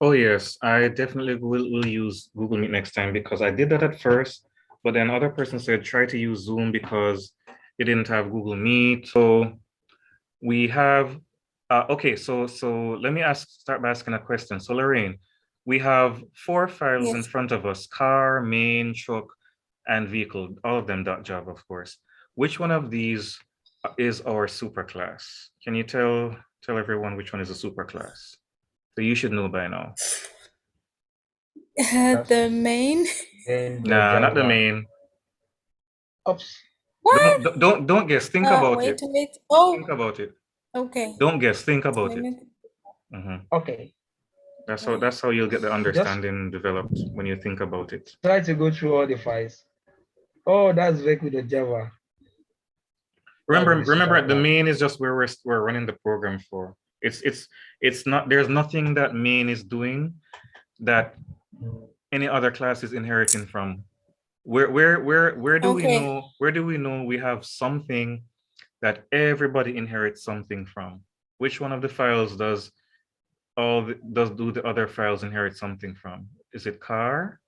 Oh yes, I definitely will use Google Meet next time because I did that at first, but then other person said try to use Zoom because it didn't have Google Meet. So we have, okay, so let me start by asking a question. So Lorraine, we have 4 files in Yes. front of us: car, main, truck, and vehicle, all of them .java, of course. Which one of these is our superclass? Can you tell everyone which one is a superclass? So you should know by now. The main. Then the Nah, not the Java. main. Oops. What? Don't guess. Think about it. Wait. Oh, Think about it. okay. Don't guess. Think about Let it. me. Okay. That's how you'll get the Just understanding developed when you think about it. try to go through all the files. Oh, that's very good with the Java. Remember, the main is just where we're running the program for. It's not. There's nothing that main is doing that any other class is inheriting from. Where do we Okay. know? Where do we know we have something that everybody inherits something from? Which one of the files does do the other files inherit something from? Is it car?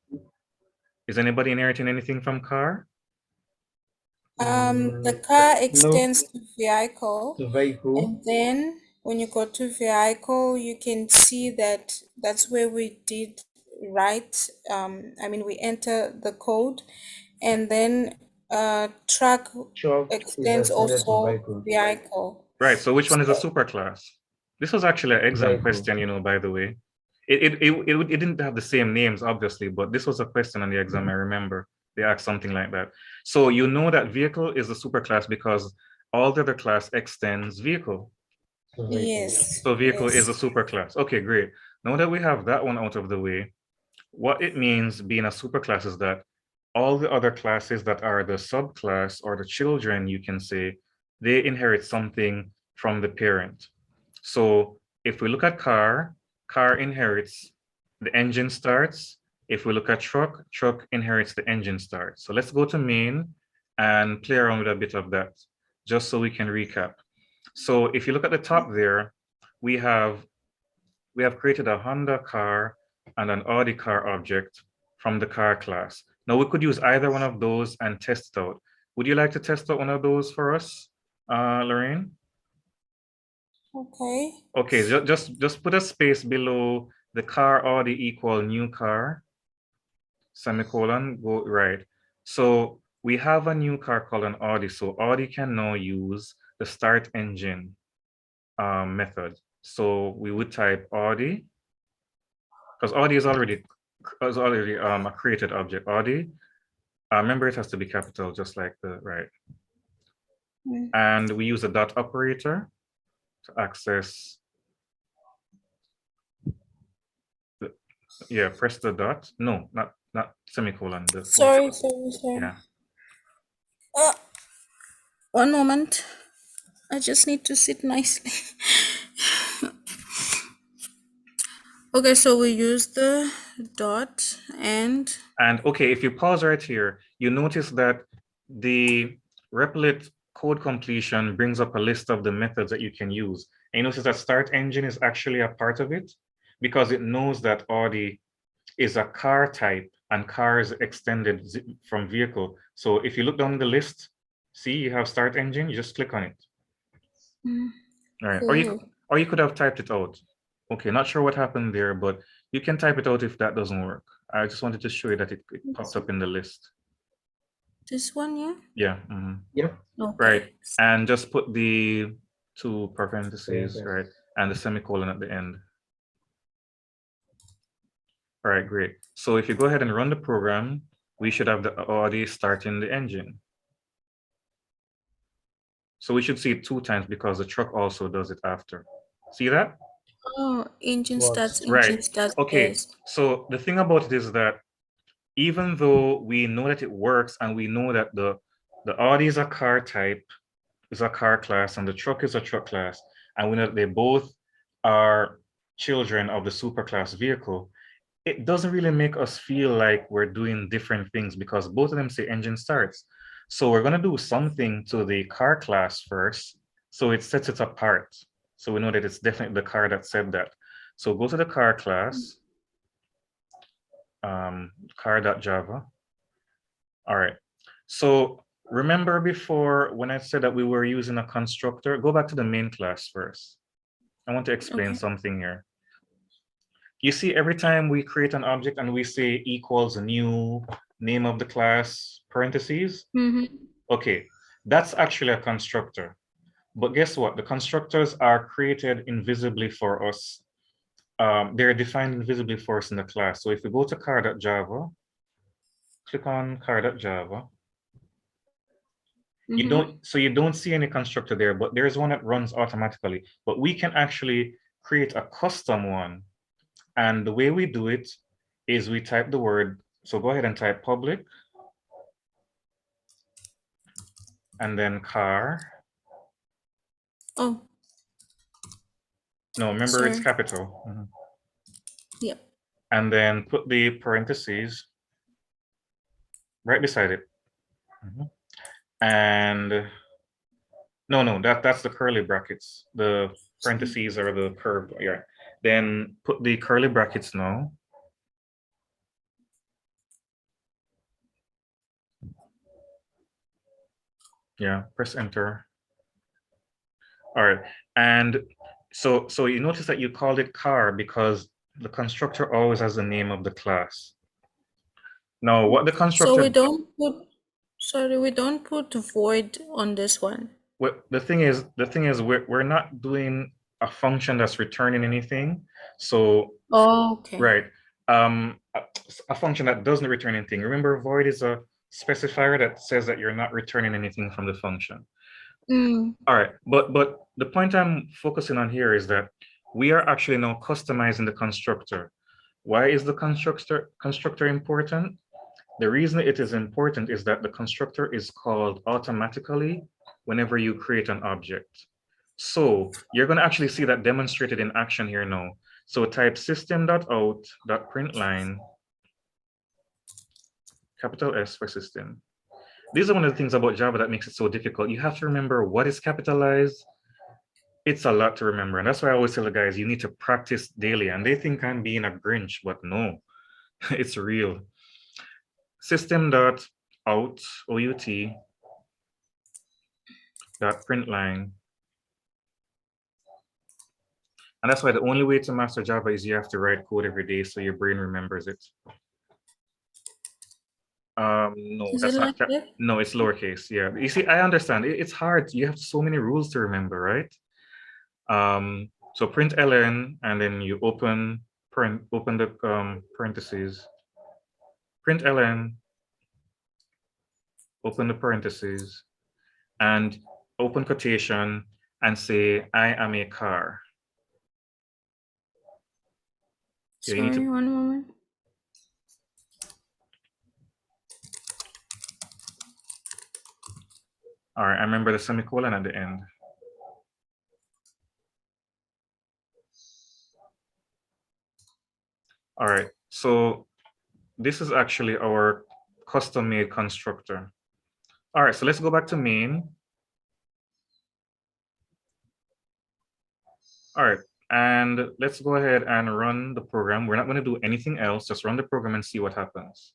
Is anybody inheriting anything from car? The car No, extends to vehicle, to vehicle. and then when you go to vehicle, you can see that that's where we did write. I mean, we enter the code, and then truck Truck is extends extended to also vehicle. vehicle. Right. So which one is a So, superclass? This was actually an exam Vehicle. question, by the way. It didn't have the same names, obviously, but this was a question on the exam. I remember they asked something like that. So you know that vehicle is a superclass because all the other class extends vehicle. To vehicle. yes. So vehicle is a Yes. superclass. Okay, great. Now that we have that one out of the way, what it means being a superclass is that all the other classes that are the subclass or the children, you can say, they inherit something from the parent. So if we look at car, car inherits the engine starts. If we look at truck, truck inherits the engine starts. So let's go to main and play around with a bit of that, just so we can recap. So if you look at the top there, we have created a Honda car and an Audi car object from the car class. Now we could use either one of those and test it out. Would you like to test out one of those for us, Lorraine? Okay. Okay, just put a space below the car Audi equal new car, semicolon, go right. So we have a new car called an Audi. So Audi can now use the start engine method. So we would type Audi, because Audi is already a created object. Audi, remember it has to be capital, just like the right. And we use a dot operator to access. Yeah, press the dot. No, not semicolon. Sorry. Yeah. One moment. I just need to sit nicely. Okay, so we use the dot and Okay, if you pause right here, you notice that the Replit code completion brings up a list of the methods that you can use. And you notice that start engine is actually a part of it because it knows that Audi is a car type and car is extended from vehicle. So if you look down the list, see you have start engine, you just click on it. All right, cool. or you could have typed it out. Okay, not sure what happened there, but you can type it out if that doesn't work. I just wanted to show you that it popped up in the list. This one, yeah? Yeah. Yep. Okay. Right. And just put the 2 parentheses, right, and the semicolon at the end. All right, great. So if you go ahead and run the program, we should have the Audi starting the engine. So we should see it 2 times because the truck also does it after. See that? Oh, engine starts, Right. Okay. yes. So the thing about it is that even though we know that it works and we know that the Audi is a car type, is a car class, and the truck is a truck class, and we know that they both are children of the superclass vehicle, it doesn't really make us feel like we're doing different things because both of them say engine starts. So we're going to do something to the car class first, so it sets it apart. So we know that it's definitely the car that said that. So go to the car class, car.java. All right. So remember before when I said that we were using a constructor, go back to the main class first. I want to explain Okay. something here. You see, every time we create an object and we say equals a new name of the class, parentheses, okay, that's actually a constructor. But guess what? The constructors are created invisibly for us. They're defined invisibly for us in the class. So if we go to car.java, click on car.java, you don't see any constructor there, but there's one that runs automatically. But we can actually create a custom one. And the way we do it is we type the word. So go ahead and type public and then car. Oh, No, remember it's sorry. capital. Yeah. And then put the parentheses right beside it. And no, that's the curly brackets. The parentheses are the curved, yeah. Then put the curly brackets now. Yeah, press enter. All right, and so you notice that you called it car because the constructor always has the name of the class. Now, what the constructor... So we don't put void on this one. Well, the thing is, we're not doing a function that's returning anything. So, okay. right, a function that doesn't return anything. Remember, void is a specifier that says that you're not returning anything from the function. All right, but the point I'm focusing on here is that we are actually now customizing the constructor. Why is the constructor important? The reason it is important is that the constructor is called automatically whenever you create an object. So you're going to actually see that demonstrated in action here now. So type system.out.println, capital S for system. These are one of the things about Java that makes it so difficult. You have to remember what is capitalized. It's a lot to remember. And that's why I always tell the guys, you need to practice daily. And they think I'm being a Grinch, but no, it's real. System.out, O-U-T, .println. And that's why the only way to master Java is you have to write code every day so your brain remembers it. No, Is that's it not, like that? no, it's lowercase. Yeah, you see, I understand. It's hard. You have so many rules to remember, right? So print ln, and then you open the parentheses. Print ln, open the parentheses, and open quotation, and say, I am a car. Sorry, one moment. All right, I remember the semicolon at the end. All right, so this is actually our custom-made constructor. All right, so let's go back to main. All right, and let's go ahead and run the program. We're not going to do anything else, just run the program and see what happens.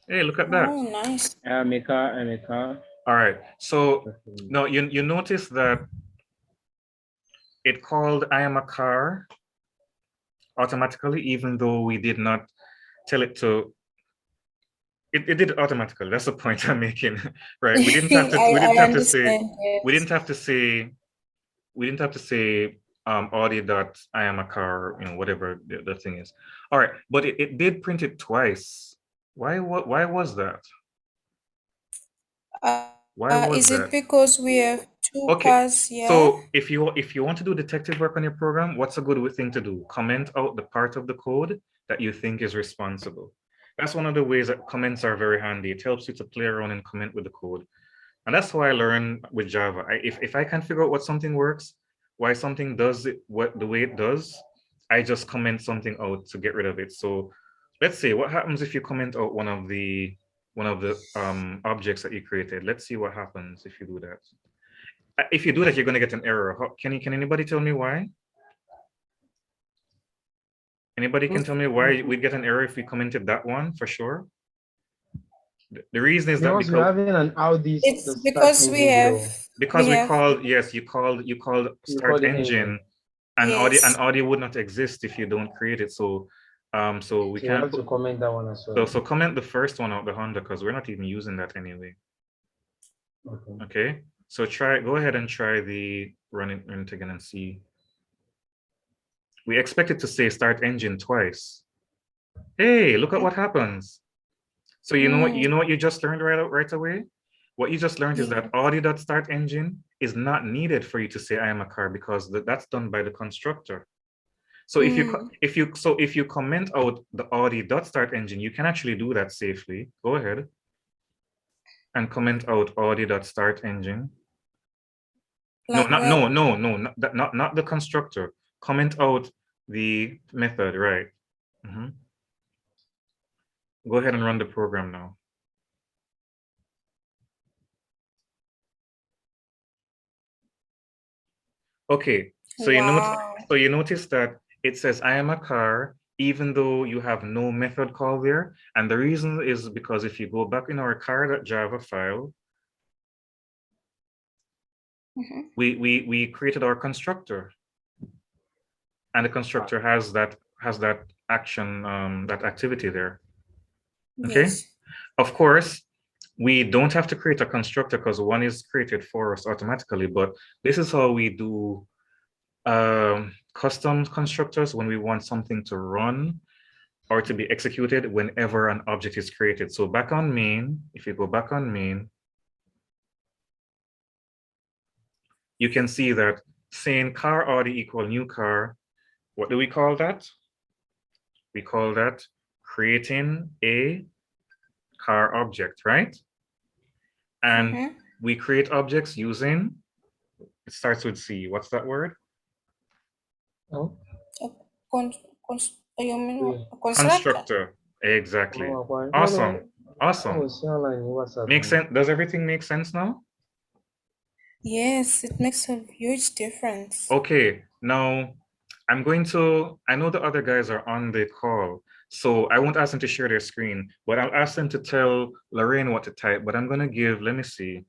Hey, look at that. Oh, nice. I'm a car. All right, so now you notice that it called I am a car automatically, even though we did not tell it to. It did it automatically. That's the point I'm making, right? We didn't have to. I say. yes. We didn't have to say. We didn't have to say Audi dot I am a car. You know, whatever the thing is. All right, but it did print it twice. Why was that? Why was is that? it because we have two cars here? So if you want to do detective work on your program, what's a good thing to do? Comment out the part of the code that you think is responsible. That's one of the ways that comments are very handy. It helps you to play around and comment with the code. And that's how I learn with Java. If I can't figure out what something works, why something does it the way it does, I just comment something out to get rid of it. So let's say, what happens if you comment out one of the objects that you created? Let's see what happens if you do that. if you do that, you're going to get an error. Can anybody tell me why? Anybody can tell me why we get an error if we commented that one for sure? The reason is that Because you're having an Audi. It's because we have you called start the engine, and Audi would not exist if you don't create it. So so we can't have to comment that one as well. So comment the first one out, the Honda, because we're not even using that anyway. Okay. So go ahead and try the run it again and see. We expect it to say start engine twice. Hey, look at what happens. So you know what you just learned right away? What you just learned is that Audi.start engine is not needed for you to say I am a car, because that's done by the constructor. So if you comment out the Audi.start engine, you can actually do that safely. Go ahead and comment out Audi.start engine. Like not the constructor. Comment out the method, right? Go ahead and run the program now. Okay, so you notice that it says I am a car, even though you have no method call there. And the reason is because if you go back in our car.java file, we created our constructor, and the constructor has that action, that activity there. Okay. Yes. Of course, we don't have to create a constructor because one is created for us automatically, but this is how we do custom constructors when we want something to run or to be executed whenever an object is created. So back on main, if you go back on main, you can see that saying car Audi equal new car, what do we call that? We call that creating a car object, right? And we create objects using, it starts with C. What's that word? Oh. Constructor. Exactly. Awesome. Awesome. Makes sense. Does everything make sense now? Yes, it makes a huge difference. Okay, now I know the other guys are on the call, so I won't ask them to share their screen, but I'll ask them to tell Lorraine what to type, but I'm gonna give, let me see.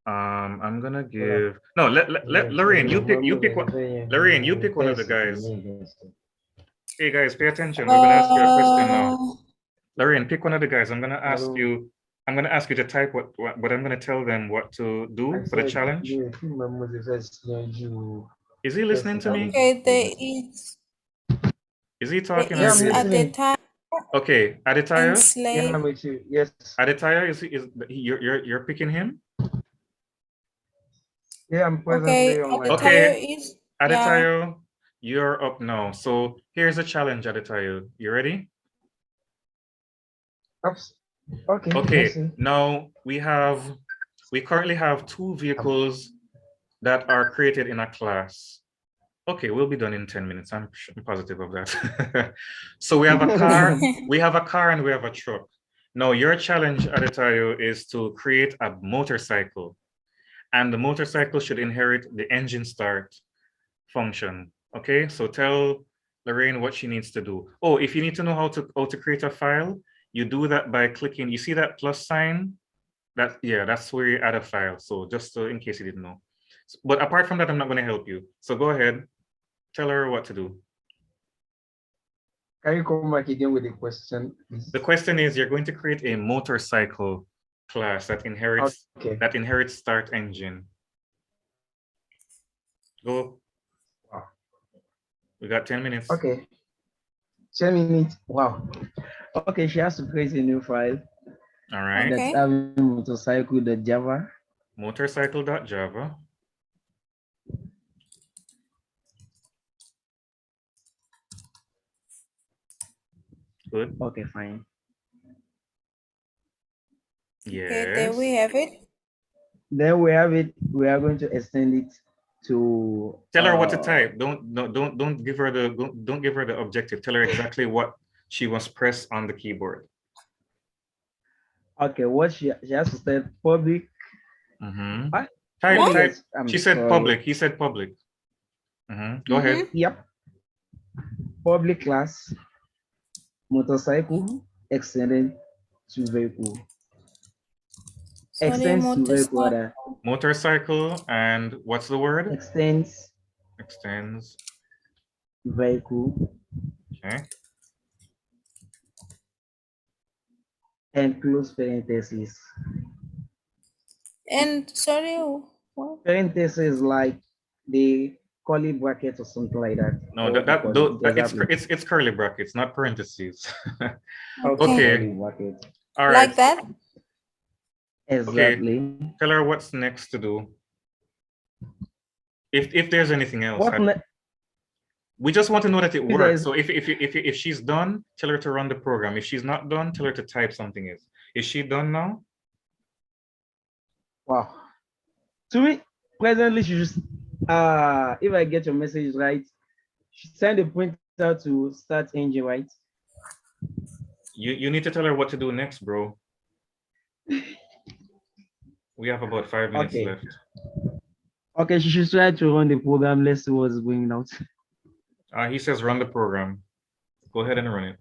I'm gonna give, no, let Lorraine, you pick one. Lorraine, you pick one of the guys. Hey guys, pay attention. We're gonna ask you a question now. Lorraine, pick one of the guys. I'm gonna ask you to type what I'm gonna tell them what to do for the challenge. Is he listening to me? Okay, there is. Is he talking? Yeah, I'm listening. Okay, Aditya. Yeah, I'm with you. Yes. Aditya, you're picking him? Yeah, I'm presently on my. Okay, Aditya, you're up now. So here's a challenge, Aditya. You ready? Okay. Okay. Now we currently have 2 vehicles that are created in a class. Okay, we'll be done in 10 minutes. I'm positive of that. So we have a car, we have a truck. Now your challenge, Aditya, is to create a motorcycle. And the motorcycle should inherit the engine start function. Okay, so tell Lorraine what she needs to do. Oh, if you need to know how to create a file, you do that by clicking, you see that plus sign? That's where you add a file. So just in case you didn't know. But apart from that, I'm not going to help you. So go ahead, tell her what to do. Can you come back again with the question, please? The question is, you're going to create a motorcycle class that inherits start engine. Go. Wow. We got 10 minutes. Okay. 10 minutes. Wow. Okay, she has to create a new file. All right. That's having motorcycle.java. Motorcycle.java. Good. Okay, fine. Yes. Okay, there we have it. There we have it. We are going to extend it to. Tell her what to type. Don't give her the objective. Tell her exactly what she must press on the keyboard. Okay, what she has to say public. Mm-hmm. What? Type, What? type. Yes, I'm She said sorry. public. He said public. Go ahead. Yep. Public class, motorcycle, extended to vehicle. Sorry, Extends to vehicle, motorcycle. rather. Motorcycle and what's the word? Extends Extends. vehicle Okay. and close parentheses. And sorry, what? Parentheses like the curly bracket or something like that. No, Or what you call it. Exactly. it's curly brackets, not parentheses. Okay. Okay. Curly bracket. All right. Like that? Exactly. Tell her what's next to do. If there's anything else. What We just want to know that it If works. there's- So if she's done, tell her to run the program. If she's not done, tell her to type something else. Is she done now? Wow. To me, presently, she just if I get your message right, she send a printer to start engine, right? You need to tell her what to do next, bro. We have about 5 minutes Okay. left. Okay, she should try to run the program. Let's see what's going out. He says run the program. Go ahead and run it.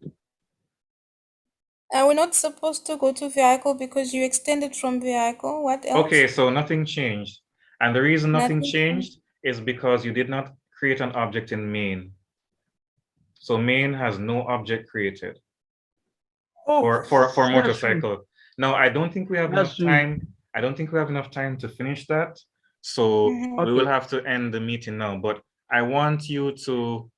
Are we not supposed to go to vehicle because you extended from vehicle? What else? Okay, so nothing changed. And the reason nothing Nothing changed is because you did not create an object in main. So main has no object created for that's motorcycle. Now, I don't think we have enough That's true. time. I don't think we have enough time to finish that. So Mhm. we will Okay. have to end the meeting now. But I want you to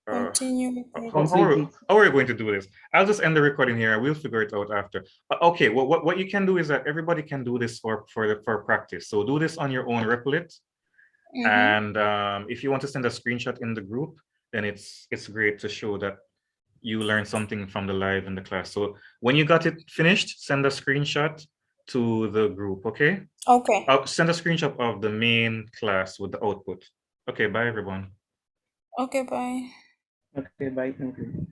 Continue with how, it. how, Complete are, it. how are we going to do this? I'll just end the recording here. We'll figure it out after. Okay, what you can do is that everybody can do this for practice. So do this on your own Replit. Mhm. And if you want to send a screenshot in the group, then it's great to show that you learned something from the live in the class. So when you got it finished, send a screenshot to the group, okay? Okay. Send a screenshot of the main class with the output. Okay, bye everyone. Okay, bye. Okay, bye. Thank you.